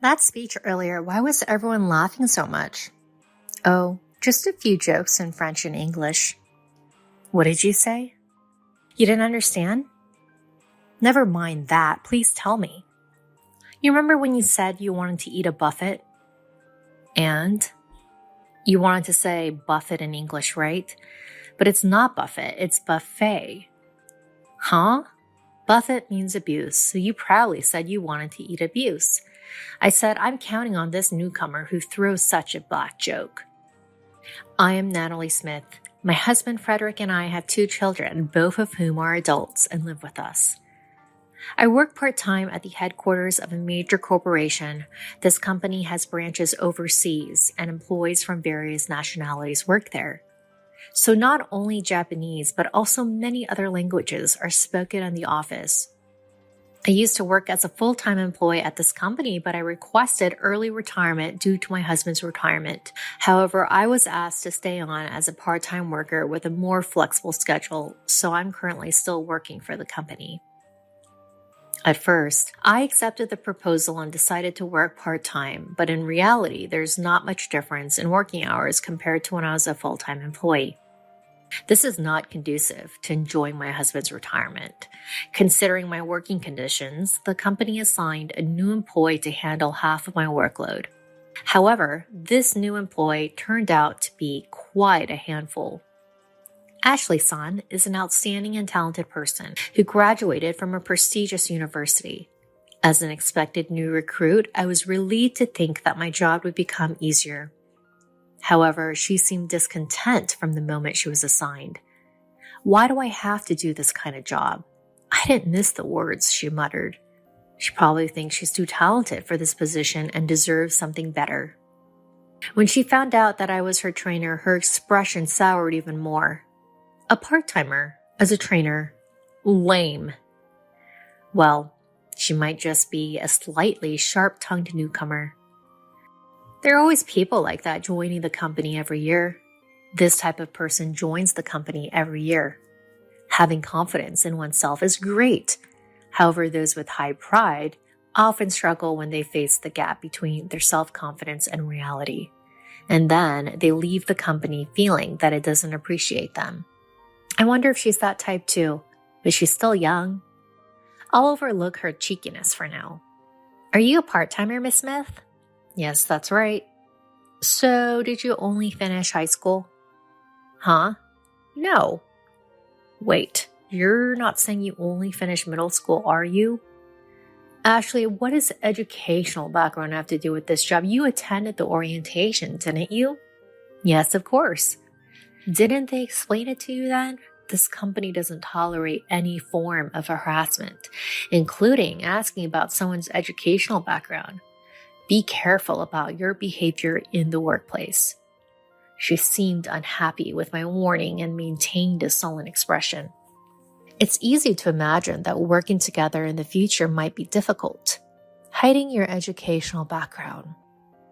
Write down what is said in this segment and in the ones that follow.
That speech earlier, why was everyone laughing so much? Oh, just a few jokes in French and English. What did you say? You didn't understand? Never mind that, please tell me. You remember when you said you wanted to eat a buffet? And? You wanted to say buffet in English, right? But it's not buffet, it's buffet. Huh? Buffet means abuse, so you proudly said you wanted to eat abuse. I said, I'm counting on this newcomer who throws such a black joke. I am Natalie Smith. My husband Frederick and I have 2 children, both of whom are adults and live with us. I work part-time at the headquarters of a major corporation. This company has branches overseas, and employees from various nationalities work there. So not only Japanese, but also many other languages are spoken in the office. I used to work as a full-time employee at this company, but I requested early retirement due to my husband's retirement. However, I was asked to stay on as a part-time worker with a more flexible schedule, so I'm currently still working for the company. At first, I accepted the proposal and decided to work part-time, but in reality, there's not much difference in working hours compared to when I was a full-time employee. This is not conducive to enjoying my husband's retirement. Considering my working conditions, the company assigned a new employee to handle half of my workload. However, this new employee turned out to be quite a handful. Ashley-san is an outstanding and talented person who graduated from a prestigious university. As an expected new recruit, I was relieved to think that my job would become easier. However, she seemed discontent from the moment she was assigned. Why do I have to do this kind of job? I didn't miss the words, she muttered. She probably thinks she's too talented for this position and deserves something better. When she found out that I was her trainer, her expression soured even more. A part-timer as a trainer. Lame. Well, she might just be a slightly sharp-tongued newcomer. There are always people like that joining the company every year. This type of person joins the company every year. Having confidence in oneself is great. However, those with high pride often struggle when they face the gap between their self-confidence and reality. And then they leave the company feeling that it doesn't appreciate them. I wonder if she's that type too, but she's still young. I'll overlook her cheekiness for now. Are you a part-timer, Miss Smith? Yes, that's right. So, did you only finish high school? Huh? No. Wait, you're not saying you only finished middle school, are you? Ashley, what does educational background have to do with this job? You attended the orientation, didn't you? Yes, of course. Didn't they explain it to you then? This company doesn't tolerate any form of harassment, including asking about someone's educational background. Be careful about your behavior in the workplace. She seemed unhappy with my warning and maintained a sullen expression. It's easy to imagine that working together in the future might be difficult. Hiding your educational background.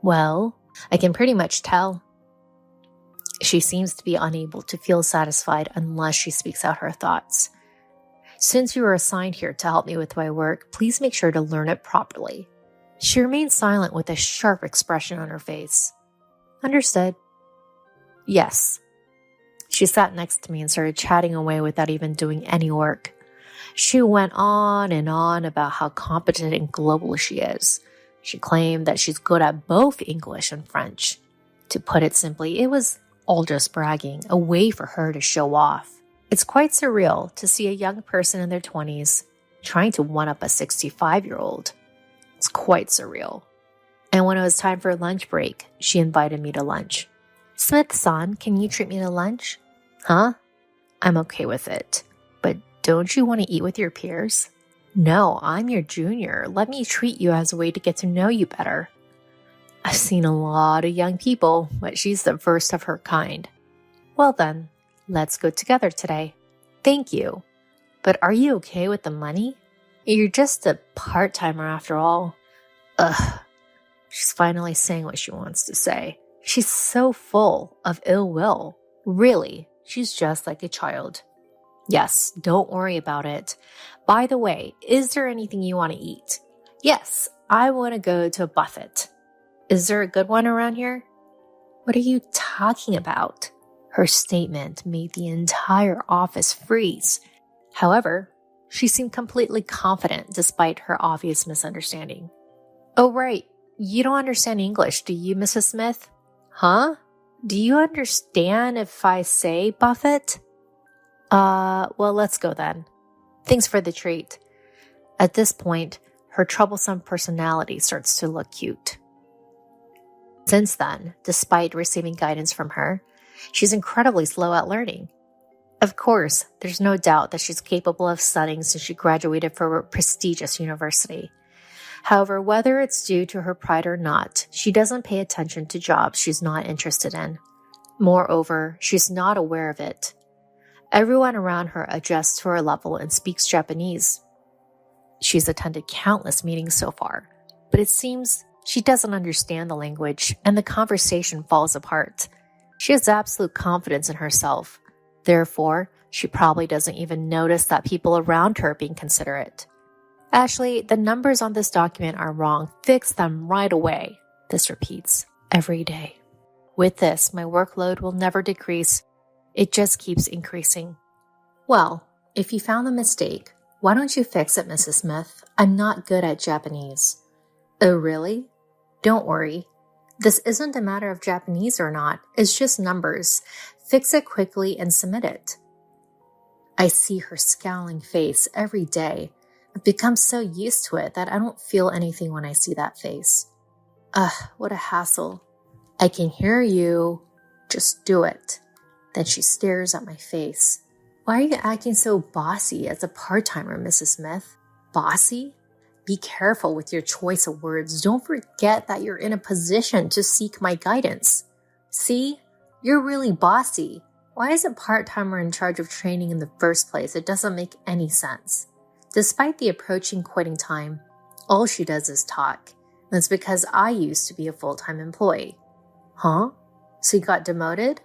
Well, I can pretty much tell. She seems to be unable to feel satisfied unless she speaks out her thoughts. Since you were assigned here to help me with my work, please make sure to learn it properly. She remained silent with a sharp expression on her face. Understood. Yes. She sat next to me and started chatting away without even doing any work. She went on and on about how competent and global she is. She claimed that she's good at both English and French. To put it simply, it was all just bragging, a way for her to show off. It's quite surreal to see a young person in their 20s trying to one-up a 65-year-old. It's quite surreal. And when it was time for a lunch break, she invited me to lunch. Smith-san, can you treat me to lunch? Huh? I'm okay with it. But don't you want to eat with your peers? No, I'm your junior. Let me treat you as a way to get to know you better. I've seen a lot of young people, but she's the first of her kind. Well then, let's go together today. Thank you. But are you okay with the money? You're just a part-timer after all. Ugh. She's finally saying what she wants to say. She's so full of ill will. Really, she's just like a child. Yes, don't worry about it. By the way, is there anything you want to eat? Yes, I want to go to a buffet. Is there a good one around here? What are you talking about? Her statement made the entire office freeze. However, she seemed completely confident despite her obvious misunderstanding. Oh, right. You don't understand English, do you, Mrs. Smith? Huh? Do you understand if I say buffet? Well, let's go then. Thanks for the treat. At this point, her troublesome personality starts to look cute. Since then, despite receiving guidance from her, she's incredibly slow at learning. Of course, there's no doubt that she's capable of studying since she graduated from a prestigious university. However, whether it's due to her pride or not, she doesn't pay attention to jobs she's not interested in. Moreover, she's not aware of it. Everyone around her adjusts to her level and speaks Japanese. She's attended countless meetings so far, but it seems she doesn't understand the language and the conversation falls apart. She has absolute confidence in herself. Therefore, she probably doesn't even notice that people around her are being considerate. Ashley, the numbers on this document are wrong. Fix them right away. This repeats every day. With this, my workload will never decrease. It just keeps increasing. Well, if you found the mistake, why don't you fix it, Mrs. Smith? I'm not good at Japanese. Oh, really? Don't worry. This isn't a matter of Japanese or not. It's just numbers. Fix it quickly and submit it. I see her scowling face every day. I've become so used to it that I don't feel anything when I see that face. Ugh, what a hassle. I can hear you. Just do it. Then she stares at my face. Why are you acting so bossy as a part-timer, Mrs. Smith? Bossy? Be careful with your choice of words. Don't forget that you're in a position to seek my guidance. See? You're really bossy. Why is a part-timer in charge of training in the first place? It doesn't make any sense. Despite the approaching quitting time, all she does is talk. That's because I used to be a full-time employee. Huh? So you got demoted?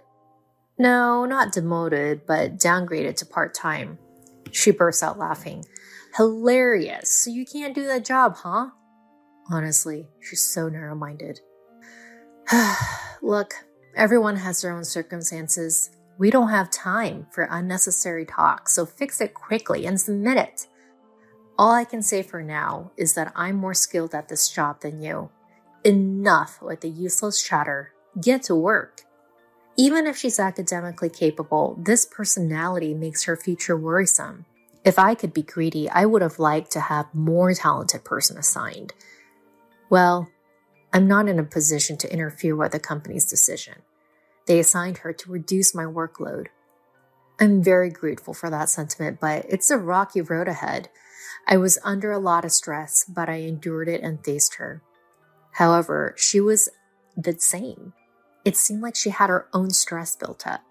No, not demoted, but downgraded to part-time. She bursts out laughing. Hilarious. So you can't do that job, huh? Honestly, she's so narrow-minded. Look, everyone has their own circumstances. We don't have time for unnecessary talk, so fix it quickly and submit it. All I can say for now is that I'm more skilled at this job than you. Enough with the useless chatter. Get to work. Even if she's academically capable, this personality makes her future worrisome. If I could be greedy, I would have liked to have more talented person assigned. Well, I'm not in a position to interfere with the company's decision. They assigned her to reduce my workload. I'm very grateful for that sentiment, but it's a rocky road ahead. I was under a lot of stress, but I endured it and faced her. However, she was the same. It seemed like she had her own stress built up.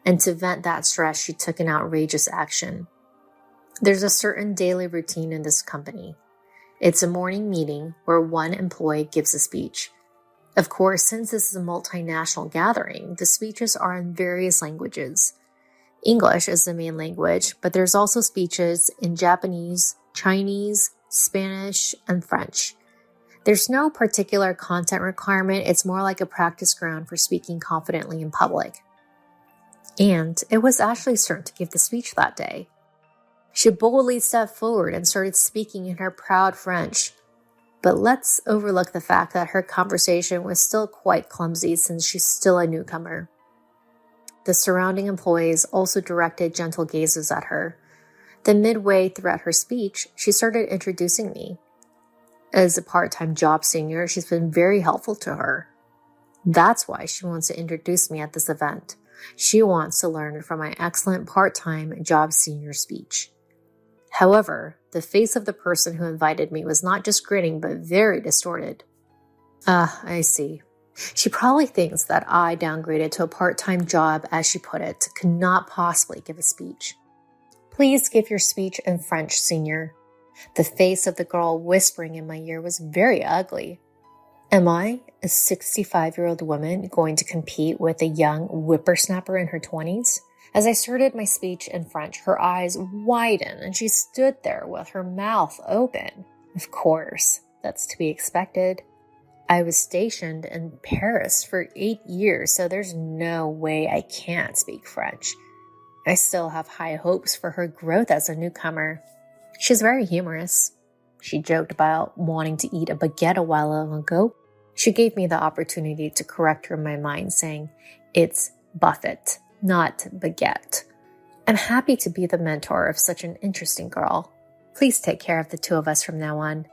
And to vent that stress, she took an outrageous action. There's a certain daily routine in this company. It's a morning meeting where one employee gives a speech. Of course, since this is a multinational gathering, the speeches are in various languages. English is the main language, but there's also speeches in Japanese, Chinese, Spanish, and French. There's no particular content requirement. It's more like a practice ground for speaking confidently in public. And it was Ashley's turn to give the speech that day. She boldly stepped forward and started speaking in her proud French. But let's overlook the fact that her conversation was still quite clumsy since she's still a newcomer. The surrounding employees also directed gentle gazes at her. Then midway throughout her speech, she started introducing me. As a part-time job senior, she's been very helpful to her. That's why she wants to introduce me at this event. She wants to learn from my excellent part-time job senior speech. However, the face of the person who invited me was not just grinning, but very distorted. I see. She probably thinks that I, downgraded to a part-time job, as she put it, could not possibly give a speech. Please give your speech in French, senior. The face of the girl whispering in my ear was very ugly. Am I, a 65-year-old woman, going to compete with a young whippersnapper in her 20s? As I started my speech in French, her eyes widened and she stood there with her mouth open. Of course, That's to be expected. I was stationed in Paris for 8 years, so there's no way I can't speak French. I still have high hopes for her growth as a newcomer. She's very humorous. She joked about wanting to eat a baguette a while ago. She gave me the opportunity to correct her in my mind, saying, "It's buffet, not baguette." I'm happy to be the mentor of such an interesting girl. Please take care of the two of us from now on.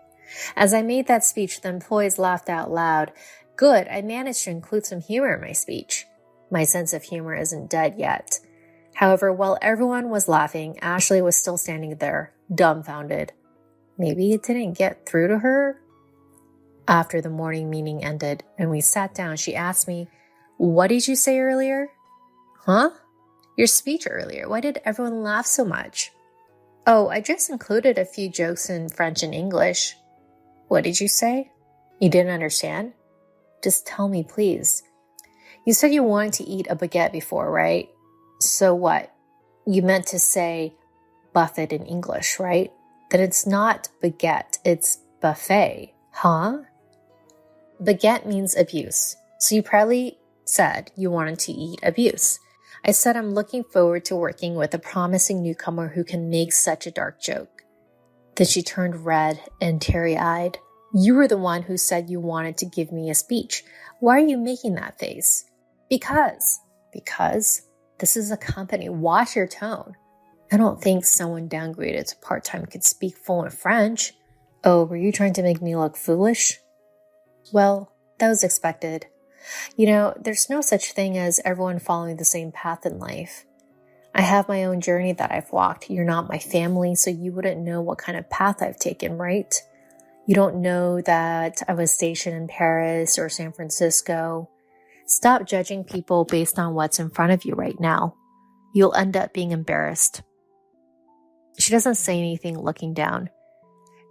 As I made that speech, the employees laughed out loud. Good, I managed to include some humor in my speech. My sense of humor isn't dead yet. However, while everyone was laughing, Ashley was still standing there, dumbfounded. Maybe it didn't get through to her? After the morning meeting ended and we sat down, she asked me, "What did you say earlier?" "Huh? Your speech earlier. Why did everyone laugh so much?" "Oh, I just included a few jokes in French and English." "What did you say? You didn't understand?" "Just tell me, please." "You said you wanted to eat a baguette before, right? So what? You meant to say buffet in English, right? Then it's not baguette, it's buffet, huh?" Baguette means abuse, so you probably said you wanted to eat abuse. I said I'm looking forward to working with a promising newcomer who can make such a dark joke. Then she turned red and teary-eyed. "You were the one who said you wanted to give me a speech. Why are you making that face?" Because this is a company. Watch your tone. I don't think someone downgraded to part-time could speak fluent French. Oh, were you trying to make me look foolish? Well, that was expected. There's no such thing as everyone following the same path in life. I have my own journey that I've walked. You're not my family, so you wouldn't know what kind of path I've taken, right? You don't know that I was stationed in Paris or San Francisco. Stop judging people based on what's in front of you right now. You'll end up being embarrassed. She doesn't say anything, looking down.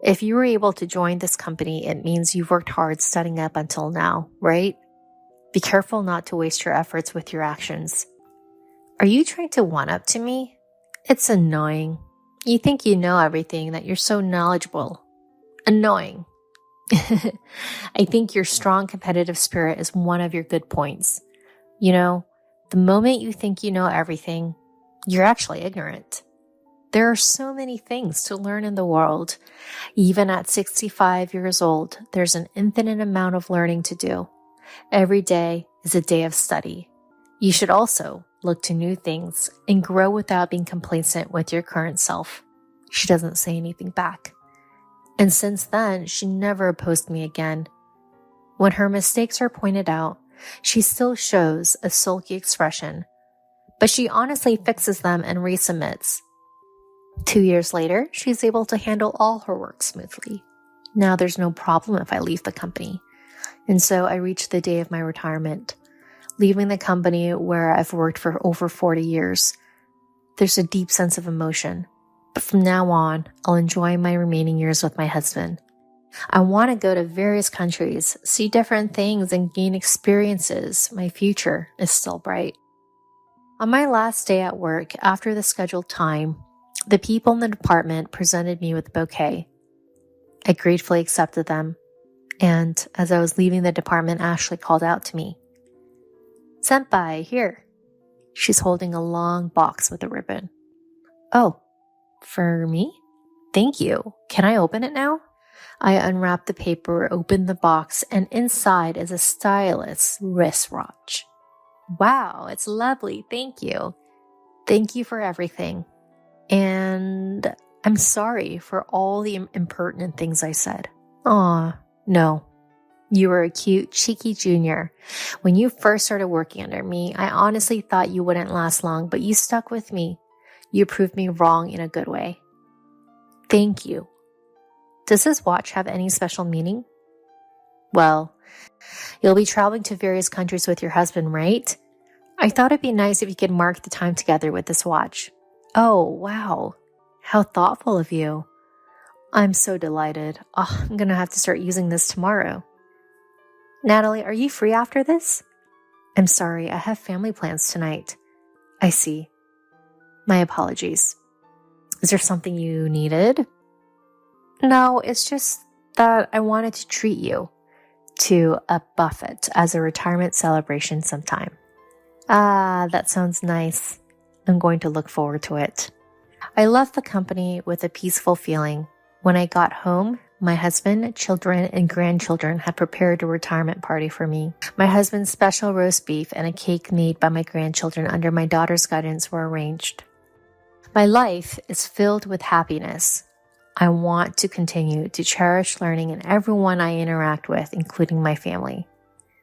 If you were able to join this company, it means you've worked hard studying up until now, right? Be careful not to waste your efforts with your actions. Are you trying to one-up to me? It's annoying. You think you know everything, that you're so knowledgeable. Annoying. I think your strong competitive spirit is one of your good points. The moment you think you know everything, you're actually ignorant. There are so many things to learn in the world. Even at 65 years old, there's an infinite amount of learning to do. Every day is a day of study. You should also look to new things and grow without being complacent with your current self. She doesn't say anything back. And since then, she never opposed me again. When her mistakes are pointed out, she still shows a sulky expression, but she honestly fixes them and resubmits. 2 years later, she's able to handle all her work smoothly. Now there's no problem if I leave the company. And so I reach the day of my retirement. Leaving the company where I've worked for over 40 years, there's a deep sense of emotion. But from now on, I'll enjoy my remaining years with my husband. I want to go to various countries, see different things, and gain experiences. My future is still bright. On my last day at work, after the scheduled time, the people in the department presented me with a bouquet. I gratefully accepted them, and as I was leaving the department, Ashley called out to me. "Senpai, here." She's holding a long box with a ribbon. "Oh, for me? Thank you. Can I open it now?" I unwrapped the paper, opened the box, and inside is a stylish wristwatch. "Wow, it's lovely. Thank you. Thank you for everything. And I'm sorry for all the impertinent things I said." "Aw, no. You were a cute, cheeky junior. When you first started working under me, I honestly thought you wouldn't last long, but you stuck with me. You proved me wrong in a good way. Thank you. Does this watch have any special meaning?" "Well, you'll be traveling to various countries with your husband, right? I thought it'd be nice if you could mark the time together with this watch." "Oh, wow. How thoughtful of you. I'm so delighted. Oh, I'm going to have to start using this tomorrow." "Natalie, are you free after this?" "I'm sorry, I have family plans tonight." "I see. My apologies. Is there something you needed?" "No, it's just that I wanted to treat you to a buffet as a retirement celebration sometime. Ah, that sounds nice. I'm going to look forward to it. I left the company with a peaceful feeling. When I got home, my husband, children, and grandchildren had prepared a retirement party for me. My husband's special roast beef and a cake made by my grandchildren under my daughter's guidance were arranged. My life is filled with happiness. I want to continue to cherish learning in everyone I interact with, including my family.